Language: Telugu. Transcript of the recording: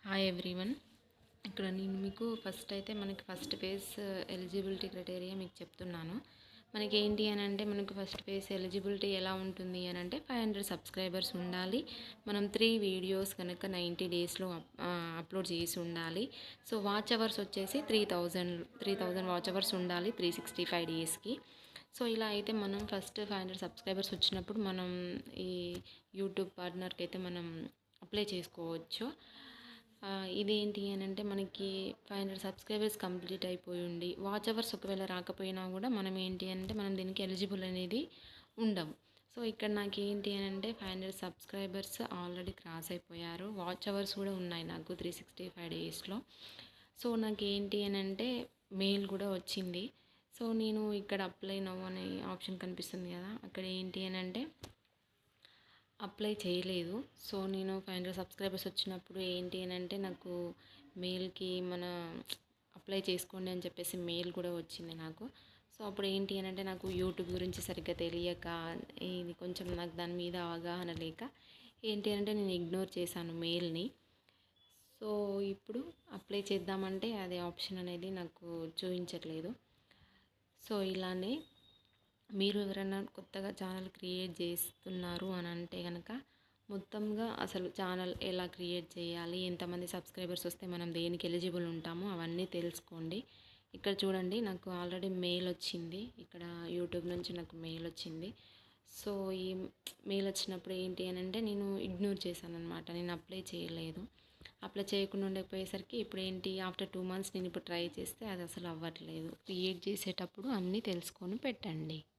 Hi everyone. ఇక్కడ నేను మీకు మనకి ఫస్ట్ ఫేజ్ ఎలిజిబిలిటీ క్రైటీరియా మీకు చెప్తున్నాను. మనకి ఏంటి అని అంటే మనకు ఫస్ట్ ఫేజ్ ఎలిజిబిలిటీ ఎలా ఉంటుంది అని అంటే 500 సబ్స్క్రైబర్స్ ఉండాలి. మనం 3 వీడియోస్ కనుక 90 డేస్లో అప్లోడ్ చేసి ఉండాలి. సో వాచ్ అవర్స్ వచ్చేసి 3000 వాచ్ అవర్స్ ఉండాలి 365 డేస్కి. సో ఇలా అయితే మనం ఫస్ట్ 500 సబ్స్క్రైబర్స్ వచ్చినప్పుడు మనం ఈ యూట్యూబ్ పార్ట్నర్కి అయితే మనం అప్లై చేసుకోవచ్చు. ఇదేంటి అని అంటే మనకి 500 సబ్స్క్రైబర్స్ కంప్లీట్ అయిపోయి ఉండి వాచ్ అవర్స్ ఒకవేళ రాకపోయినా కూడా మనం ఏంటి అంటే మనం దీనికి ఎలిజిబుల్ అనేది ఉండము. సో ఇక్కడ నాకు ఏంటి అని అంటే 500 సబ్స్క్రైబర్స్ ఆల్రెడీ క్రాస్ అయిపోయారు. వాచ్ అవర్స్ కూడా ఉన్నాయి నాకు 365 డేస్లో. సో నాకు ఏంటి అని అంటే మెయిల్ కూడా వచ్చింది. సో నేను ఇక్కడ అప్లై నౌ అనే ఆప్షన్ కనిపిస్తుంది కదా, అక్కడ ఏంటి అని అంటే అప్లై చేయలేదు. సో నేను 500 సబ్స్క్రైబర్స్ వచ్చినప్పుడు ఏంటి అని అంటే నాకు మెయిల్కి అప్లై చేసుకోండి అని చెప్పేసి మెయిల్ కూడా వచ్చింది నాకు. సో అప్పుడు ఏంటి అని అంటే నాకు యూట్యూబ్ గురించి సరిగ్గా తెలియక ఇది కొంచెం నాకు దాని మీద అవగాహన లేక ఏంటి అంటే నేను ఇగ్నోర్ చేశాను మెయిల్ని. సో ఇప్పుడు అప్లై చేద్దామంటే అది ఆప్షన్ అనేది నాకు చూపించట్లేదు. సో ఇలానే మీరు ఎవరైనా కొత్తగా ఛానల్ క్రియేట్ చేస్తున్నారు అని అంటే కనుక మొత్తంగా అసలు ఛానల్ ఎలా క్రియేట్ చేయాలి, ఎంతమంది సబ్స్క్రైబర్స్ వస్తే మనం దేనికి ఎలిజిబుల్ ఉంటామో అవన్నీ తెలుసుకోండి. ఇక్కడ చూడండి నాకు ఆల్రెడీ మెయిల్ వచ్చింది. ఇక్కడ యూట్యూబ్ నుంచి నాకు మెయిల్ వచ్చింది. సో ఈ మెయిల్ వచ్చినప్పుడు ఏంటి అని అంటే నేను ఇగ్నోర్ చేశాను అనమాట. నేను అప్లై చేయలేదు. అప్లై చేయకుండా ఉండకపోయేసరికి ఇప్పుడు ఏంటి ఆఫ్టర్ 2 మంత్స్ నేను ఇప్పుడు ట్రై చేస్తే అది అసలు అవ్వట్లేదు. క్రియేట్ చేసేటప్పుడు అన్నీ తెలుసుకొని పెట్టండి.